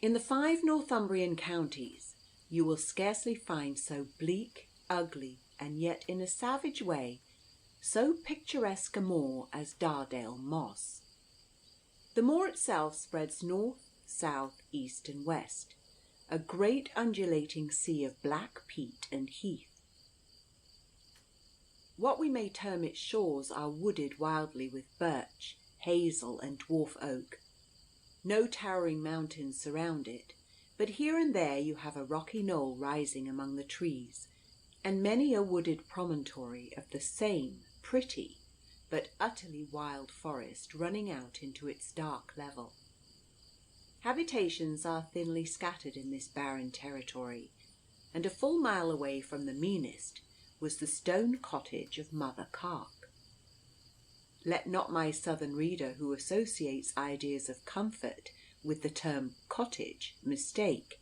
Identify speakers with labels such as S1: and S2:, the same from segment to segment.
S1: In the 5 Northumbrian counties you will scarcely find so bleak, ugly, and yet in a savage way so picturesque a moor as Dardale Moss. The moor itself spreads north, south, east, and west, a great undulating sea of black peat and heath. What we may term its shores are wooded wildly with birch, hazel, and dwarf oak. No towering mountains surround it, but here and there you have a rocky knoll rising among the trees, and many a wooded promontory of the same pretty but utterly wild forest running out into its dark level. Habitations are thinly scattered in this barren territory, and a full mile away from the meanest was the stone cottage of Mother Carke. Let not my southern reader who associates ideas of comfort with the term cottage mistake.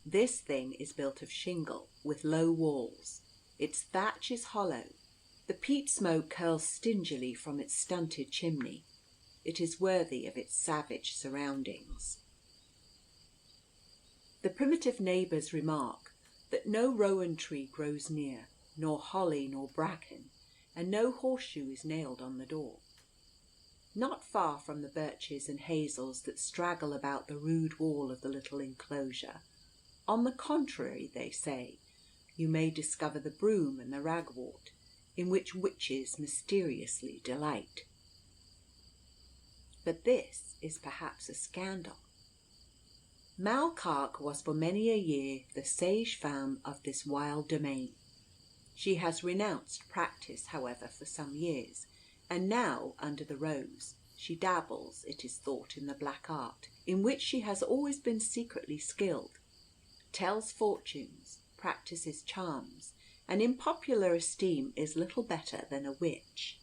S1: This thing is built of shingle with low walls. Its thatch is hollow. The peat smoke curls stingily from its stunted chimney. It is worthy of its savage surroundings. The primitive neighbours remark that no rowan tree grows near, nor holly nor bracken, and no horseshoe is nailed on the door. Not far from the birches and hazels that straggle about the rude wall of the little enclosure, on the contrary, they say, you may discover the broom and the ragwort, in which witches mysteriously delight. But this is perhaps a scandal. Mal Carke was for many a year the sage femme of this wild domain. She has renounced practice, however, for some years, and now, under the rose, she dabbles, it is thought, in the black art, in which she has always been secretly skilled, tells fortunes, practises charms, and in popular esteem is little better than a witch.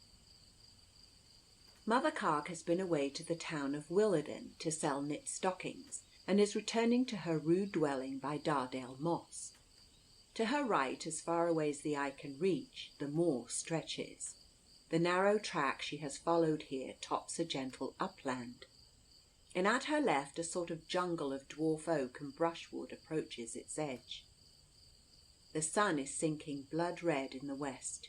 S1: Mother Carke has been away to the town of Willarden to sell knit stockings, and is returning to her rude dwelling by Dardale Moss. To her right, as far away as the eye can reach, the moor stretches. The narrow track she has followed here tops a gentle upland, and at her left a sort of jungle of dwarf oak and brushwood approaches its edge. The sun is sinking blood-red in the west.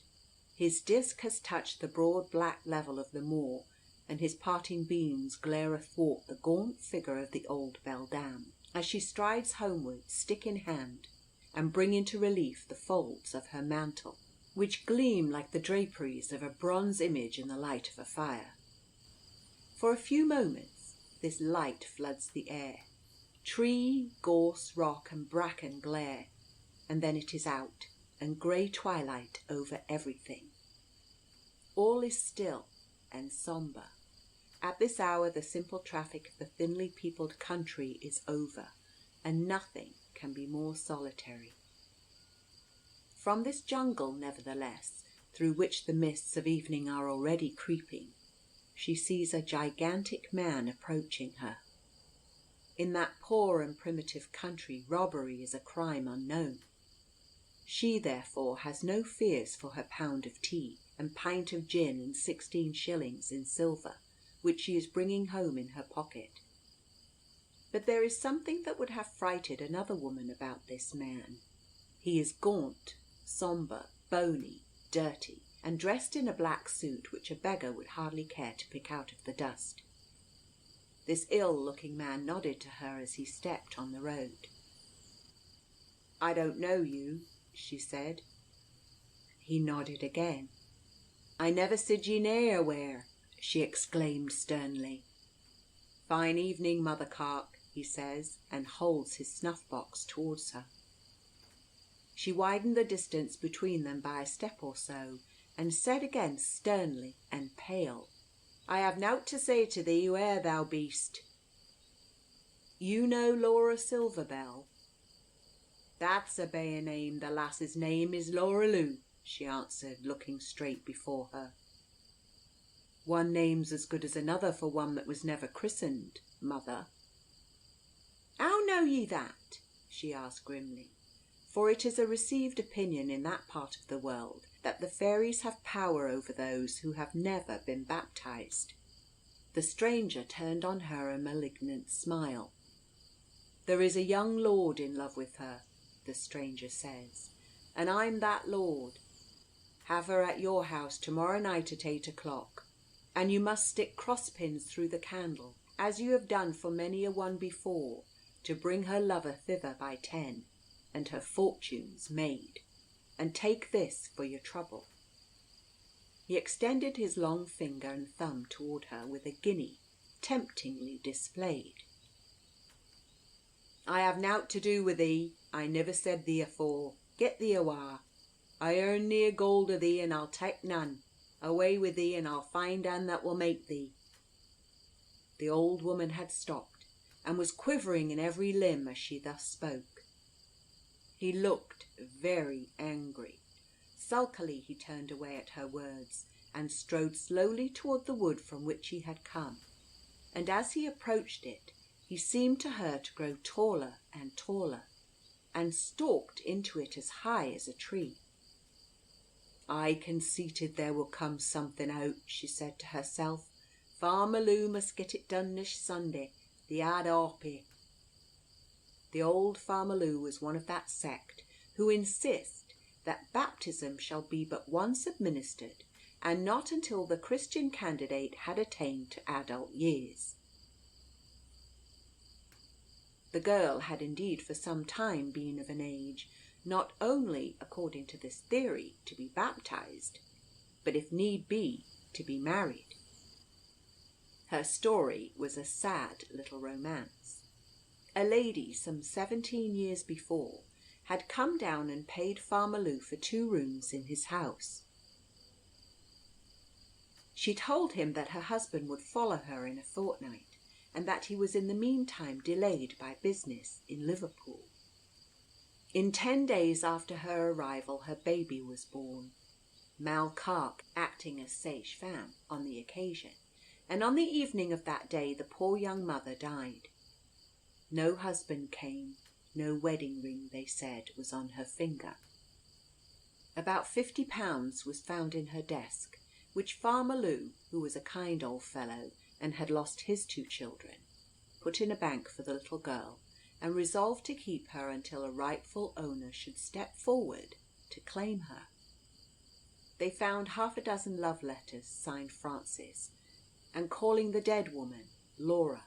S1: His disk has touched the broad black level of the moor, and his parting beams glare athwart the gaunt figure of the old beldame, as she strides homeward, stick in hand, and bring into relief the folds of her mantle, which gleam like the draperies of a bronze image in the light of a fire. For a few moments this light floods the air. Tree, gorse, rock, and bracken glare, and then it is out, and grey twilight over everything. All is still and sombre. At this hour the simple traffic of the thinly peopled country is over, and nothing can be more solitary. From this jungle, nevertheless, through which the mists of evening are already creeping, she sees a gigantic man approaching her. In that poor and primitive country robbery is a crime unknown. She, therefore, has no fears for her pound of tea and pint of gin and 16 shillings in silver, which she is bringing home in her pocket. But there is something that would have frighted another woman about this man. He is gaunt, sombre, bony, dirty, and dressed in a black suit which a beggar would hardly care to pick out of the dust. This ill-looking man nodded to her as he stepped on the road. "I don't know you," she said. He nodded again. "I never sid ye nayerwhere," she exclaimed sternly. "Fine evening, Mother Carke," he says, and holds his snuff-box towards her. She widened the distance between them by a step or so, and said again sternly and pale, "I have nowt to say to thee where thou be'st." "You know Laura Silverbell?" "That's a bare name. The lass's name is Laura Lou," she answered, looking straight before her. "One name's as good as another for one that was never christened, mother." "How know ye that?" she asked grimly, for it is a received opinion in that part of the world that the fairies have power over those who have never been baptized. The stranger turned on her a malignant smile. "There is a young lord in love with her," the stranger says, "and I'm that lord. Have her at your house to-morrow night at 8 o'clock. And you must stick crosspins through the candle, as you have done for many a one before, to bring her lover thither by 10, and her fortunes made. And take this for your trouble." He extended his long finger and thumb toward her with a guinea temptingly displayed. "I have nowt to do with thee. I niver said thee afore. Get thee awa'. I earn near gold o' thee, and I'll take none. Away with thee, and I'll find ane that will make thee." The old woman had stopped, and was quivering in every limb as she thus spoke. He looked very angry. Sulkily he turned away at her words, and strode slowly toward the wood from which he had come. And as he approached it, he seemed to her to grow taller and taller, and stalked into it as high as a tree. "I conceited there would come something out," she said to herself. "Farmer Lou must get it done this Sunday, the ad harpy." The old Farmer Lou was one of that sect who insist that baptism shall be but once administered, and not until the Christian candidate had attained to adult years. The girl had indeed for some time been of an age, not only, according to this theory, to be baptized, but if need be, to be married. Her story was a sad little romance. A lady, some 17 years before, had come down and paid Farmer Lou for 2 rooms in his house. She told him that her husband would follow her in a fortnight, and that he was in the meantime delayed by business in Liverpool. In 10 days after her arrival her baby was born, Mal Cark acting as sage-femme on the occasion, and on the evening of that day the poor young mother died. No husband came, no wedding ring, they said, was on her finger. About £50 was found in her desk, which Farmer Lou, who was a kind old fellow and had lost his 2 children, put in a bank for the little girl, and resolved to keep her until a rightful owner should step forward to claim her. They found 6 love letters signed Francis, and calling the dead woman Laura.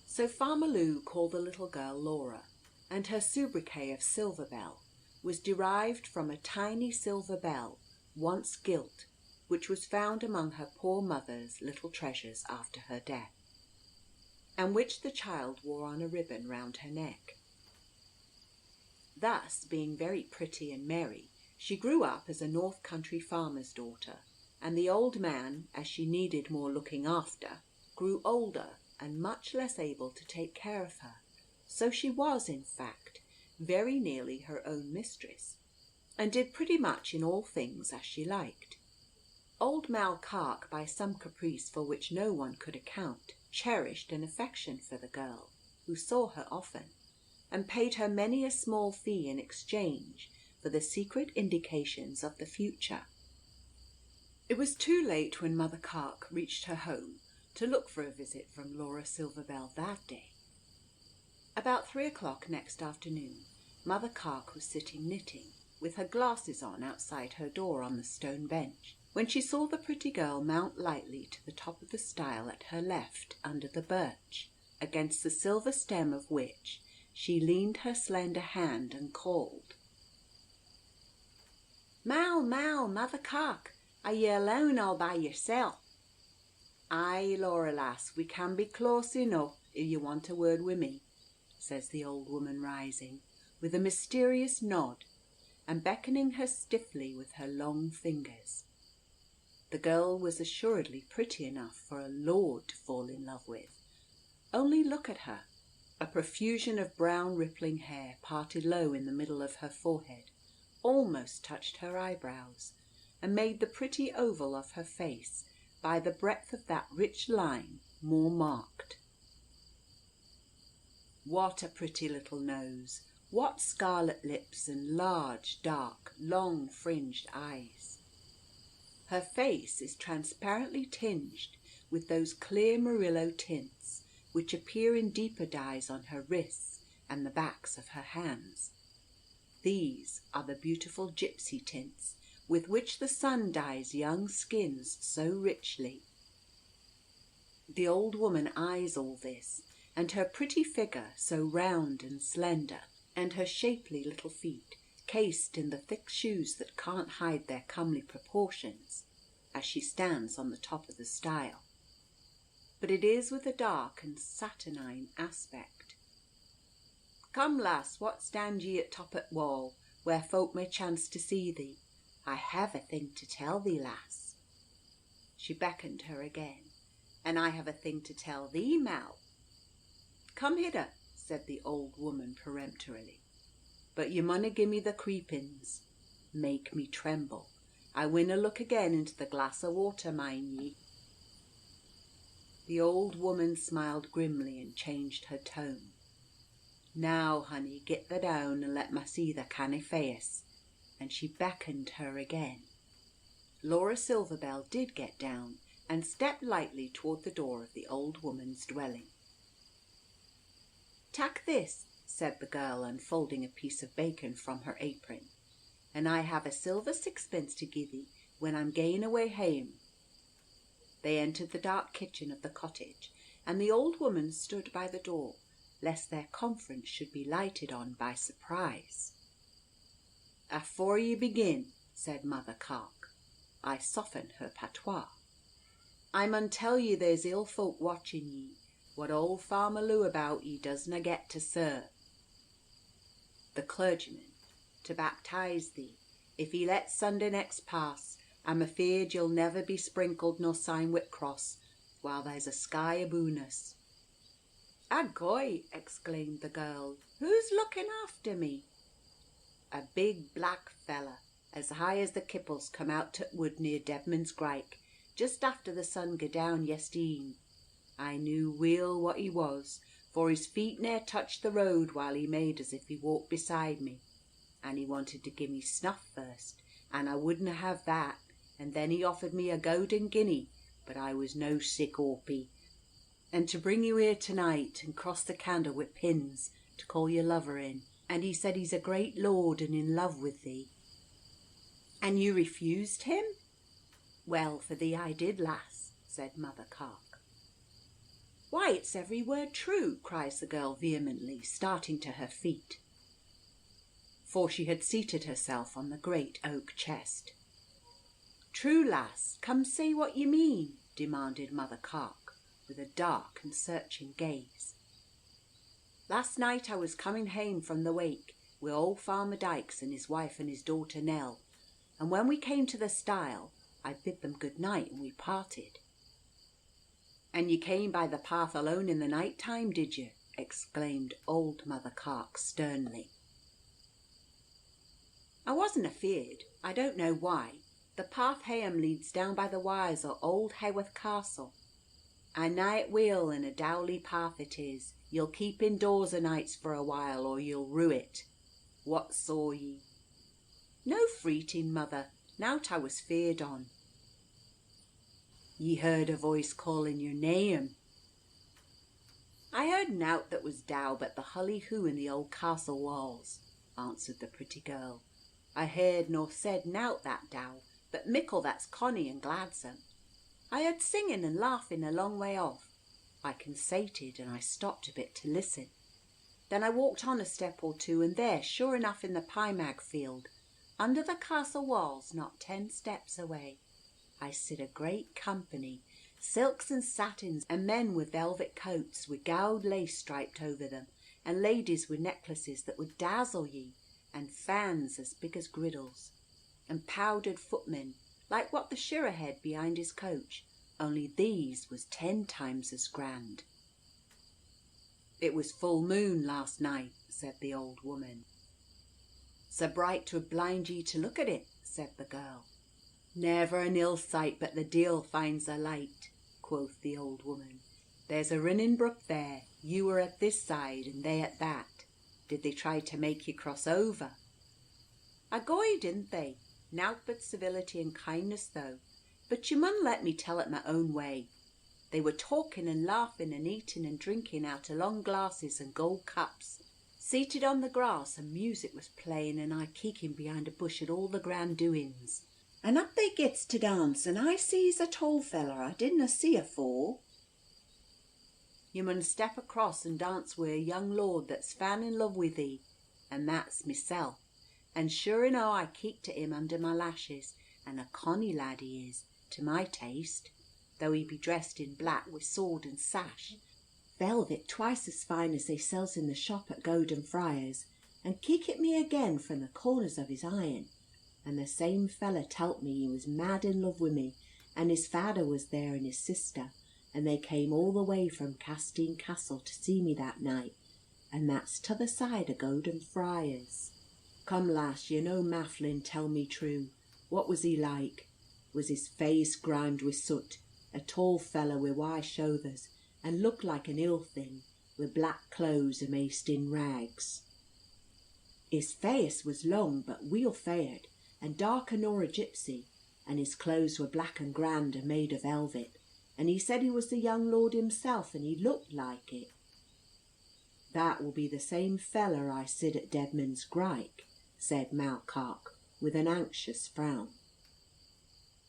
S1: So Farmer Lou called the little girl Laura, and her sobriquet of Silver Bell was derived from a tiny silver bell, once gilt, which was found among her poor mother's little treasures after her death, and which the child wore on a ribbon round her neck. Thus, being very pretty and merry, she grew up as a North Country farmer's daughter, and the old man, as she needed more looking after, grew older and much less able to take care of her, so she was, in fact, very nearly her own mistress, and did pretty much in all things as she liked. Old Mal Cark, by some caprice for which no one could account, cherished an affection for the girl, who saw her often, and paid her many a small fee in exchange for the secret indications of the future. It was too late when Mother Cark reached her home to look for a visit from Laura Silverbell that day. About 3 o'clock next afternoon, Mother Cark was sitting knitting, with her glasses on outside her door on the stone bench, when she saw the pretty girl mount lightly to the top of the stile at her left under the birch, against the silver stem of which she leaned her slender hand and called, "Mal, Mal, Mother Cark, are ye alone all by yourself?" "Ay, Laura lass, we can be close enough if you want a word wi' me," says the old woman, rising, with a mysterious nod, and beckoning her stiffly with her long fingers. The girl was assuredly pretty enough for a lord to fall in love with. Only look at her. A profusion of brown rippling hair, parted low in the middle of her forehead, almost touched her eyebrows, and made the pretty oval of her face, by the breadth of that rich line, more marked. What a pretty little nose! What scarlet lips and large, dark, long fringed eyes! Her face is transparently tinged with those clear Murillo tints which appear in deeper dyes on her wrists and the backs of her hands. These are the beautiful gypsy tints with which the sun dyes young skins so richly. The old woman eyes all this, and her pretty figure so round and slender, and her shapely little feet cased in the thick shoes that can't hide their comely proportions, as she stands on the top of the stile. But it is with a dark and saturnine aspect. "Come, lass, what stand ye at top at wall, where folk may chance to see thee? I have a thing to tell thee, lass." She beckoned her again. "And I have a thing to tell thee, Mal." "Come hither," said the old woman peremptorily. "But you munna gie me the creepins. Make me tremble. I winna look again into the glass o' water, mind ye." The old woman smiled grimly and changed her tone. "Now, honey, get thee down and let ma see the canny face." And she beckoned her again. Laura Silverbell did get down and stepped lightly toward the door of the old woman's dwelling. "Tak this," said the girl, unfolding a piece of bacon from her apron, "and I have a silver sixpence to gie thee when I'm gaeing away hame." They entered the dark kitchen of the cottage, and the old woman stood by the door, lest their conference should be lighted on by surprise. "Afore ye begin," said Mother Carke, I soften her patois, "I mun tell ye there's ill folk watching ye. What old Farmer Lou about ye doesna get to serve. The clergyman, to baptise thee. If he lets Sunday next pass, I'm afeard you'll never be sprinkled nor sign Whitcross while there's a sky aboon us." "Agoy!" exclaimed the girl. "Who's looking after me?" "A big black fella, as high as the Kipples, come out to wood near Deadman's Grike, just after the sun gae down yestreen. I knew weel what he was, for his feet ne'er touched the road while he made as if he walked beside me. And he wanted to gie me snuff first, and I wouldna have that, and then he offered me a golden guinea, but I was no sic awpy. And to bring you here to-night, and cross the candle wi' pins, to call your lover in, and he said he's a great lord and in love with thee." "And you refused him?" "Well, for thee I did, lass," said Mother Carke. "Why, it's every word true," cries the girl vehemently, starting to her feet. For she had seated herself on the great oak chest. "True, lass, come say what ye mean," demanded Mother Carke, with a dark and searching gaze. "Last night I was coming hame from the wake, wi' old Farmer Dykes and his wife and his daughter Nell, and when we came to the stile, I bid them good night and we parted." "And ye came by the path alone in the night time, did ye?" exclaimed old Mother Carke sternly. "I wasn't afeared. I don't know why. The path hame leads down by the wires o' old Haworth Castle. I nigh it weel, and a dowly path it is. Ye'll keep indoors o' nights for a while, or ye'll rue it. What saw ye?" "No freeting, mother, nowt I was feared on." "Ye heard a voice calling your name?" "I heard nowt that was dow but the hully-hoo in the old castle walls," answered the pretty girl. "I heard nor said nowt that dow, but mickle that's conny and gladsome. I heard singing and laughing a long way off. I consated, and I stopped a bit to listen. Then I walked on a step or two, and there, sure enough, in the pie-mag field, under the castle walls, not 10 steps away, I sid a great company, silks and satins, and men with velvet coats, with gowd lace striped over them, and ladies with necklaces that would dazzle ye, and fans as big as griddles, and powdered footmen, like what the shirra had behind his coach, only these was 10 times as grand." "It was full moon last night," said the old woman. "So bright 'twould blind ye to look at it," said the girl. "Never an ill sight but the deil finds a light," quoth the old woman. "There's a rinnin brook there. You were at this side, and they at that. Did they try to make ye cross over?" "Agoy, didn't they? Nowt but civility and kindness though. But ye mun let me tell it my own way. They were talking and laughing and eating and drinking out of long glasses and gold cups, seated on the grass, and music was playing, and I keeking behind a bush at all the grand doings. And up they gets to dance, and I sees a tall feller I didna see afore. You mun step across and dance wi' a young lord that's fan in love with thee, and that's myself. And sure enow I keeked at him under my lashes, and a conny lad he is, to my taste, though he be dressed in black with sword and sash, velvet twice as fine as they sells in the shop at Golden Friars, and keek at me again from the corners of his eyen. And the same fella telt me he was mad in love with me, and his father was there and his sister, and they came all the way from Castine Castle to see me that night, and that's t'other side of Golden Friars. Come, lass, you know Mafflin, tell me true. What was he like? Was his face grimed with soot, a tall fella with white shoulders, and looked like an ill thing, with black clothes amazed in rags? His face was long but weel faired, and darker nor a gypsy, and his clothes were black and grand and made of velvet, and he said he was the young lord himself, and he looked like it. That will be the same feller I sid at Deadman's Grike, said Malcark, with an anxious frown.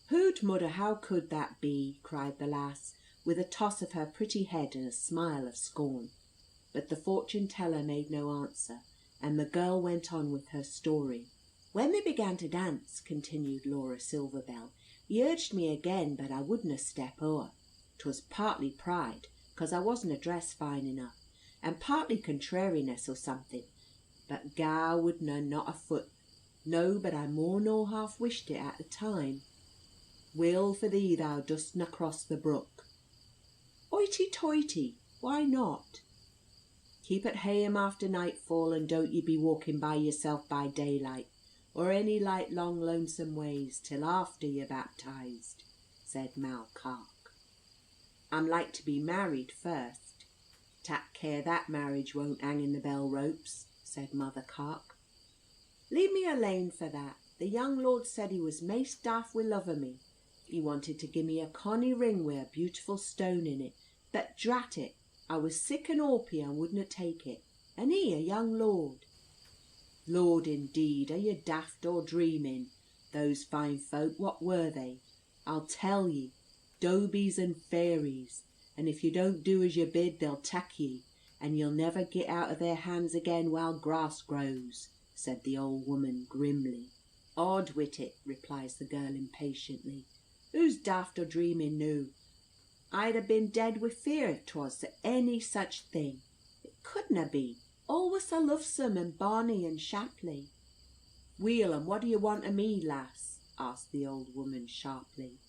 S1: Hoot, mother, how could that be? Cried the lass, with a toss of her pretty head and a smile of scorn. But the fortune-teller made no answer, and the girl went on with her story. When they began to dance, continued Laura Silverbell, he urged me again, but I wouldna step o'er. 'Twas partly pride, 'cause I wasn't dressed fine enough, and partly contrariness or something, but Gar wouldna not a foot. No, but I more nor half wished it at the time. Will for thee thou dostna cross the brook. Hoity-toity, why not? Keep at hame after nightfall, and don't ye be walking by yourself by daylight, or any light long lonesome ways, till after you're baptized, said Malcark. I'm like to be married first. Tak care that marriage won't hang in the bell ropes, said Mother Cark. Leave me alane for that. The young lord said he was maist daft wi' love o' me. He wanted to give me a conny ring wi' a beautiful stone in it, but drat it, I was sick and awpy and wouldna take it, and he a young lord. Lord, indeed, are you daft or dreaming? Those fine folk, what were they? I'll tell ye, dobies and fairies, and if you don't do as you bid, they'll tak ye, and you'll never get out of their hands again while grass grows, said the old woman grimly. Odd wit it, replies the girl impatiently. Who's daft or dreaming noo? I'd ha' been dead with fear if 'twas any such thing. It couldna be. All was so lovesome and bonny and shaply. Weel, and what do you want o' me, lass? Asked the old woman sharply.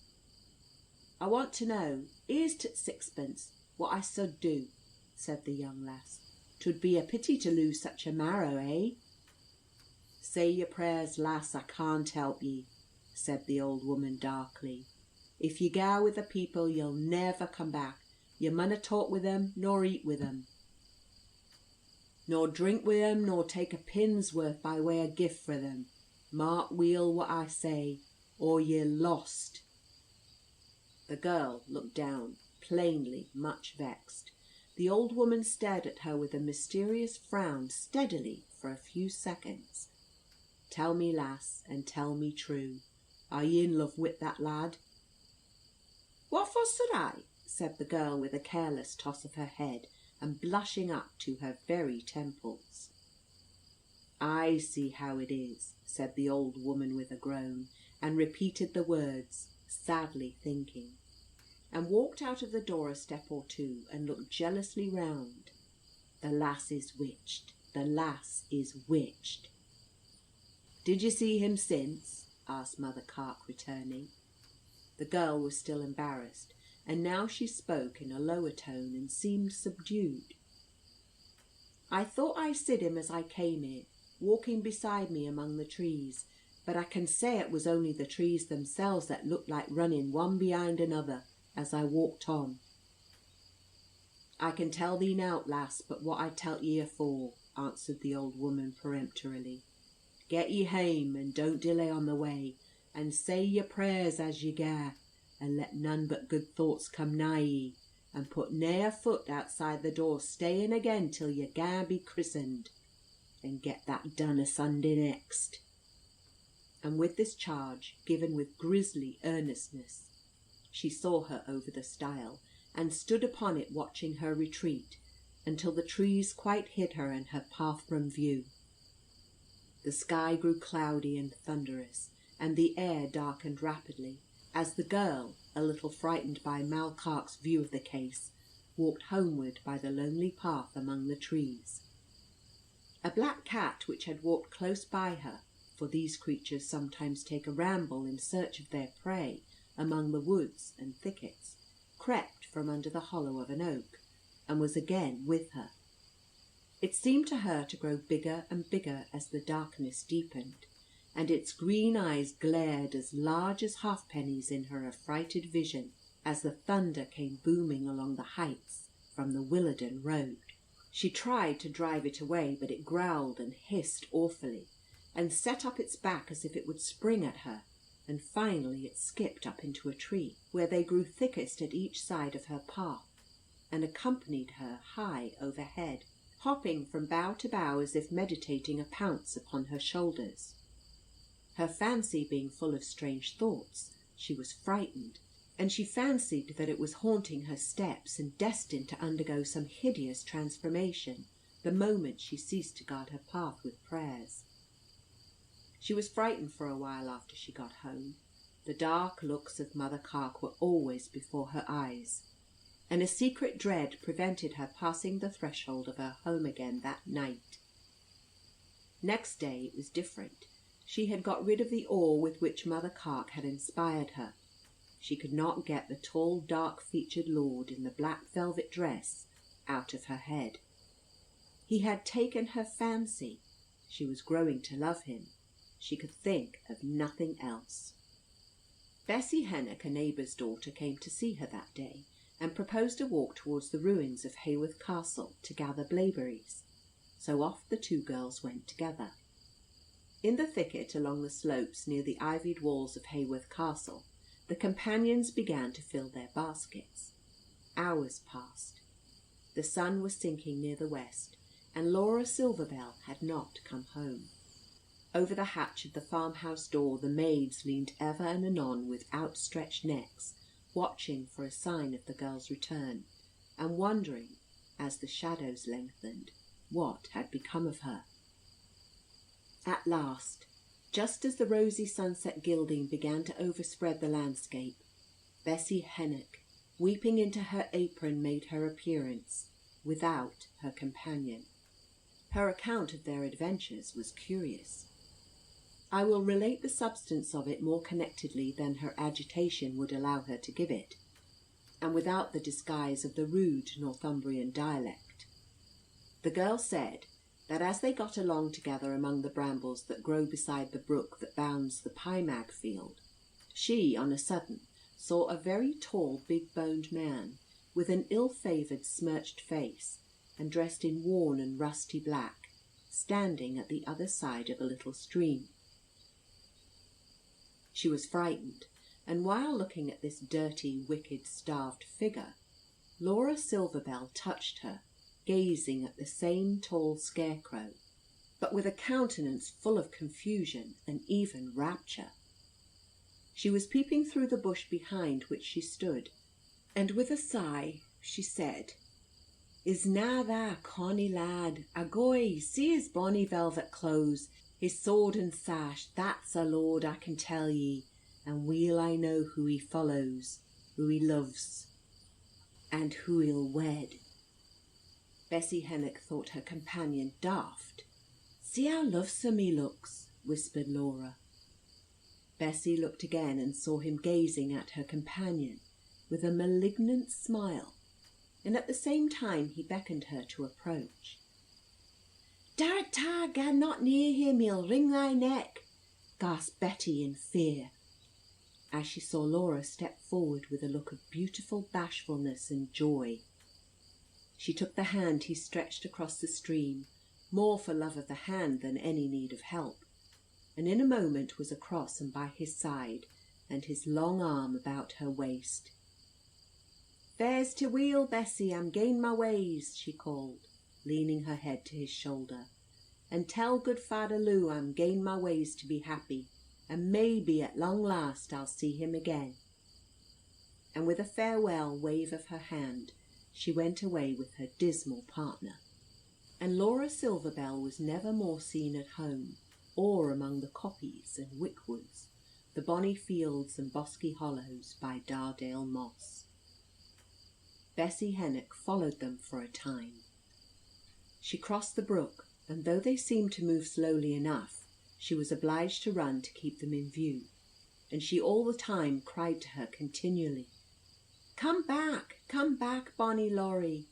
S1: I want to know, here's t' sixpence, what I sud do, said the young lass. 'Twould be a pity to lose such a marrow, eh? Say your prayers, lass, I can't help ye, said the old woman darkly. If ye go with the people, you'll never come back. You munna talk with them, nor eat with them, nor drink with them, nor take a pin's worth by way of gift for them. Mark weel what I say, or ye're lost. The girl looked down, plainly much vexed. The old woman stared at her with a mysterious frown steadily for a few seconds. Tell me, lass, and tell me true. Are ye in love with that lad? What for should I? Said the girl with a careless toss of her head, and blushing up to her very temples. I see how it is, said the old woman with a groan, and repeated the words, sadly thinking, and walked out of the door a step or two, and looked jealously round. The lass is witched, the lass is witched. Did you see him since? Asked Mother Cark, returning. The girl was still embarrassed, and now she spoke in a lower tone and seemed subdued. I thought I sid him as I came here, walking beside me among the trees, but I can say it was only the trees themselves that looked like running one behind another as I walked on. I can tell thee nowt, lass, but what I telt ye afore, answered the old woman peremptorily. Get ye hame, and don't delay on the way, and say your prayers as ye ga, and let none but good thoughts come nigh ye, and put ne'er a foot outside the door, staying again till you gan be christened, and get that done a Sunday next." And with this charge, given with grisly earnestness, she saw her over the stile, and stood upon it watching her retreat, until the trees quite hid her and her path from view. The sky grew cloudy and thunderous, and the air darkened rapidly, as the girl, a little frightened by Malcark's view of the case, walked homeward by the lonely path among the trees. A black cat, which had walked close by her, for these creatures sometimes take a ramble in search of their prey among the woods and thickets, crept from under the hollow of an oak, and was again with her. It seemed to her to grow bigger and bigger as the darkness deepened, and its green eyes glared as large as halfpennies in her affrighted vision as the thunder came booming along the heights from the Williden road. She tried to drive it away, but it growled and hissed awfully, and set up its back as if it would spring at her, and finally it skipped up into a tree, where they grew thickest at each side of her path, and accompanied her high overhead, hopping from bough to bough as if meditating a pounce upon her shoulders. Her fancy being full of strange thoughts, she was frightened, and she fancied that it was haunting her steps and destined to undergo some hideous transformation the moment she ceased to guard her path with prayers. She was frightened for a while after she got home. The dark looks of Mother Carke were always before her eyes, and a secret dread prevented her passing the threshold of her home again that night. Next day it was different. She had got rid of the awe with which Mother Carke had inspired her. She could not get the tall, dark-featured lord in the black velvet dress out of her head. He had taken her fancy. She was growing to love him. She could think of nothing else. Bessie Hennock, a neighbour's daughter, came to see her that day, and proposed a walk towards the ruins of Haworth Castle to gather blaeberries. So off the two girls went together. In the thicket along the slopes near the ivied walls of Haworth Castle, the companions began to fill their baskets. Hours passed. The sun was sinking near the west, and Laura Silverbell had not come home. Over the hatch of the farmhouse door the maids leaned ever and anon with outstretched necks, watching for a sign of the girl's return, and wondering, as the shadows lengthened, what had become of her. At last, just as the rosy sunset gilding began to overspread the landscape, Bessie Hennock, weeping into her apron, made her appearance, without her companion. Her account of their adventures was curious. I will relate the substance of it more connectedly than her agitation would allow her to give it, and without the disguise of the rude Northumbrian dialect. The girl said that as they got along together among the brambles that grow beside the brook that bounds the Pymag field, she, on a sudden, saw a very tall, big-boned man, with an ill-favoured, smirched face, and dressed in worn and rusty black, standing at the other side of a little stream. She was frightened, and while looking at this dirty, wicked, starved figure, Laura Silverbell touched her, gazing at the same tall scarecrow, but with a countenance full of confusion and even rapture. She was peeping through the bush behind which she stood, and with a sigh she said, "Is na that a conny lad? Agoy, see his bonny velvet clothes, his sword and sash, that's a lord, I can tell ye, and weel I know who he follows, who he loves, and who he'll wed." Bessie Hennock thought her companion daft. "See how lovesome he looks," whispered Laura. Bessie looked again and saw him gazing at her companion with a malignant smile, and at the same time he beckoned her to approach. "Darrat ta, gan not near him, he'll wring thy neck," gasped Betty in fear, as she saw Laura step forward with a look of beautiful bashfulness and joy. She took the hand he stretched across the stream, more for love of the hand than any need of help, and in a moment was across and by his side, and his long arm about her waist. "Fares to weel, Bessie, I'm gain my ways," she called, leaning her head to his shoulder. "And tell good Father Lou I'm gain my ways to be happy, and maybe at long last I'll see him again." And with a farewell wave of her hand, she went away with her dismal partner. And Laura Silverbell was never more seen at home, or among the coppies and wickwoods, the bonny fields and bosky hollows by Dardale Moss. Bessie Hennock followed them for a time. She crossed the brook, and though they seemed to move slowly enough, she was obliged to run to keep them in view, and she all the time cried to her continually, come back, bonny Laurie,"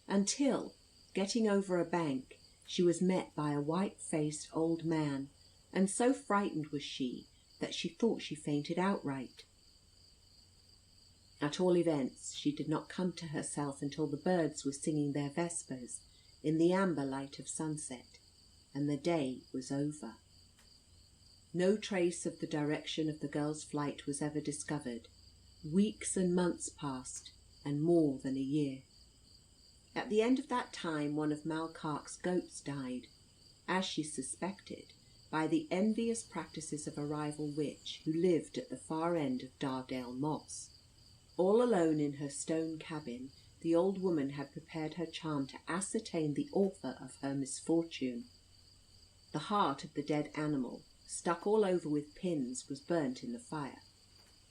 S1: until, getting over a bank, she was met by a white-faced old man, and so frightened was she that she thought she fainted outright. At all events, she did not come to herself until the birds were singing their vespers in the amber light of sunset, and the day was over. No trace of the direction of the girl's flight was ever discovered. Weeks and months passed, and more than a year. At the end of that time, one of Malcark's goats died, as she suspected, by the envious practices of a rival witch who lived at the far end of Dardale Moss. All alone in her stone cabin, the old woman had prepared her charm to ascertain the author of her misfortune. The heart of the dead animal, stuck all over with pins, was burnt in the fire,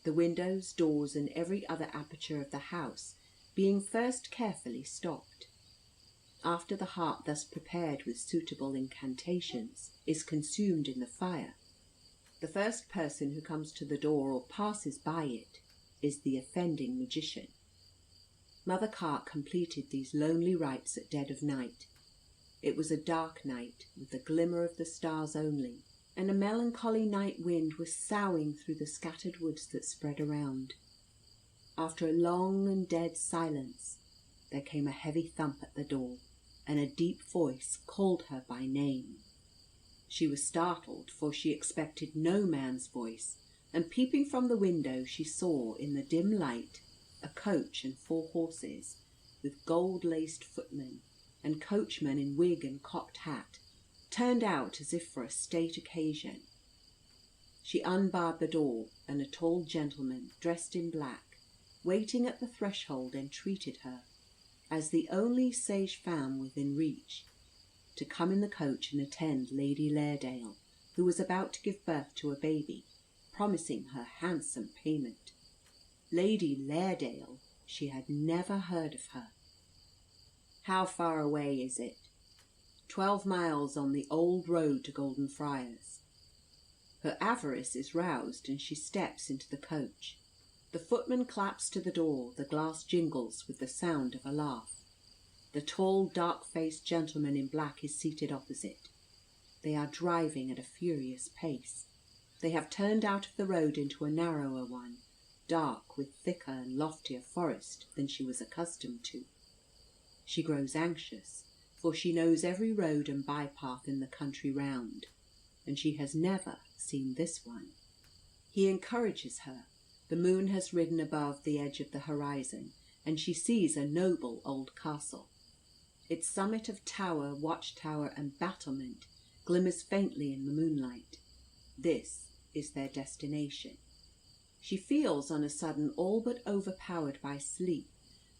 S1: the windows, doors, and every other aperture of the house being first carefully stopped. After the heart thus prepared with suitable incantations is consumed in the fire, the first person who comes to the door or passes by it is the offending magician. Mother Carke completed these lonely rites at dead of night. It was a dark night, with the glimmer of the stars only, and a melancholy night wind was soughing through the scattered woods that spread around. After a long and dead silence, there came a heavy thump at the door, and a deep voice called her by name. She was startled, for she expected no man's voice, and peeping from the window she saw in the dim light a coach and 4 horses, with gold-laced footmen, and coachman in wig and cocked hat, turned out as if for a state occasion. She unbarred the door, and a tall gentleman, dressed in black, waiting at the threshold, entreated her, as the only sage femme within reach, to come in the coach and attend Lady Lairdale, who was about to give birth to a baby, promising her handsome payment. Lady Lairdale! She had never heard of her. "How far away is it?" 12 miles on the old road to Golden Friars." Her avarice is roused, and she steps into the coach. The footman claps to the door, the glass jingles with the sound of a laugh. The tall, dark-faced gentleman in black is seated opposite. They are driving at a furious pace. They have turned out of the road into a narrower one, dark with thicker and loftier forest than she was accustomed to. She grows anxious, for she knows every road and bypath in the country round, and she has never seen this one. He encourages her. The moon has risen above the edge of the horizon, and she sees a noble old castle. Its summit of tower, watchtower, and battlement glimmers faintly in the moonlight. This is their destination. She feels on a sudden all but overpowered by sleep,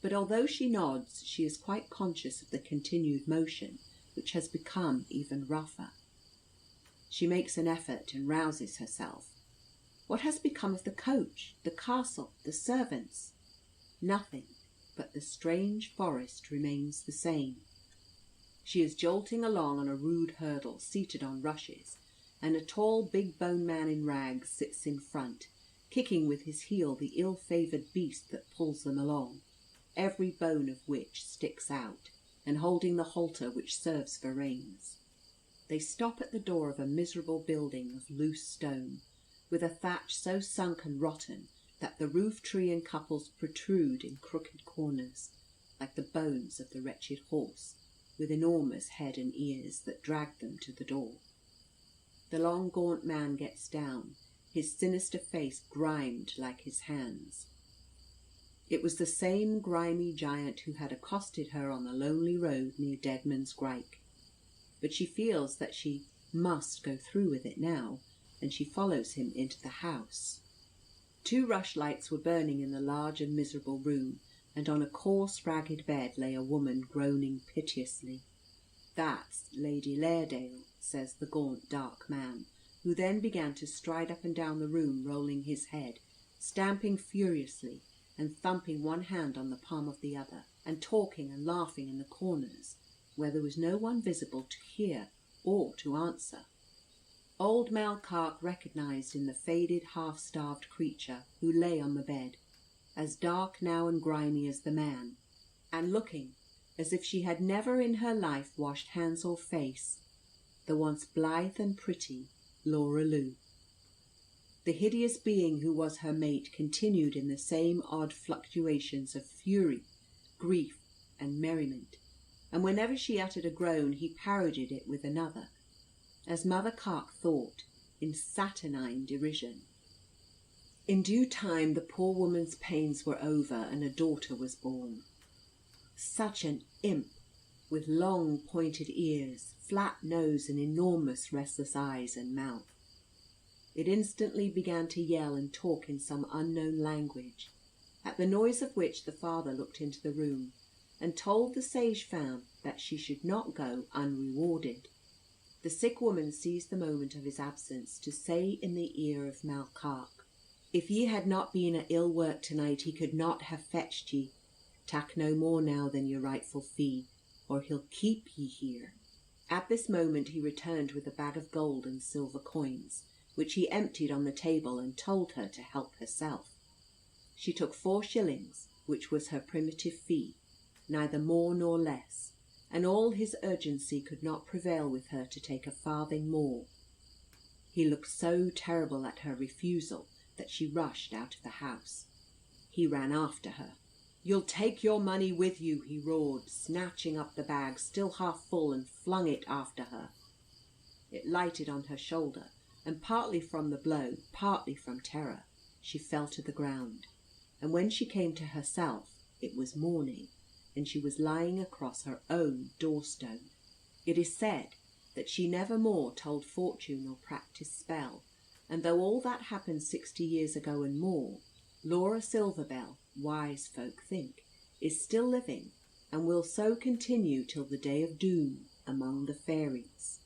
S1: but although she nods, she is quite conscious of the continued motion, which has become even rougher. She makes an effort and rouses herself. What has become of the coach, the castle, the servants? Nothing, but the strange forest remains the same. She is jolting along on a rude hurdle, seated on rushes, and a tall, big-boned man in rags sits in front, kicking with his heel the ill-favoured beast that pulls them along, every bone of which sticks out, and holding the halter which serves for reins. They stop at the door of a miserable building of loose stone, with a thatch so sunk and rotten that the roof tree and couples protrude in crooked corners, like the bones of the wretched horse, with enormous head and ears that drag them to the door. The long gaunt man gets down, his sinister face grimed like his hands. It was the same grimy giant who had accosted her on the lonely road near Deadman's Grike. But she feels that she must go through with it now, and she follows him into the house. 2 rushlights were burning in the large and miserable room, and on a coarse, ragged bed lay a woman groaning piteously. "That's Lady Lairdale," says the gaunt, dark man, who then began to stride up and down the room, rolling his head, stamping furiously, and thumping one hand on the palm of the other, and talking and laughing in the corners, where there was no one visible to hear or to answer. Old Mel Carke recognised in the faded, half-starved creature who lay on the bed, as dark now and grimy as the man, and looking as if she had never in her life washed hands or face, the once blithe and pretty Laura Lou. The hideous being who was her mate continued in the same odd fluctuations of fury, grief, and merriment, and whenever she uttered a groan he parodied it with another, as Mother Carke thought, in saturnine derision. In due time the poor woman's pains were over, and a daughter was born. Such an imp, with long pointed ears, flat nose, and enormous restless eyes and mouth. It instantly began to yell and talk in some unknown language, at the noise of which the father looked into the room, and told the sage femme that she should not go unrewarded. The sick woman seized the moment of his absence to say in the ear of Mel Carke, "If ye had not been at ill work tonight, he could not have fetched ye. Tak no more now than your rightful fee, or he'll keep ye here." At this moment he returned with a bag of gold and silver coins, which he emptied on the table, and told her to help herself. She took 4 shillings, which was her primitive fee, neither more nor less, and all his urgency could not prevail with her to take a farthing more. He looked so terrible at her refusal that she rushed out of the house. He ran after her. "You'll take your money with you," he roared, snatching up the bag, still half full, and flung it after her. It lighted on her shoulder, and partly from the blow, partly from terror, she fell to the ground, and when she came to herself it was morning, and she was lying across her own doorstone. It is said that she never more told fortune or practised spell, and though all that happened 60 years ago and more, Laura Silverbell, wise folk think, is still living, and will so continue till the day of doom among the fairies.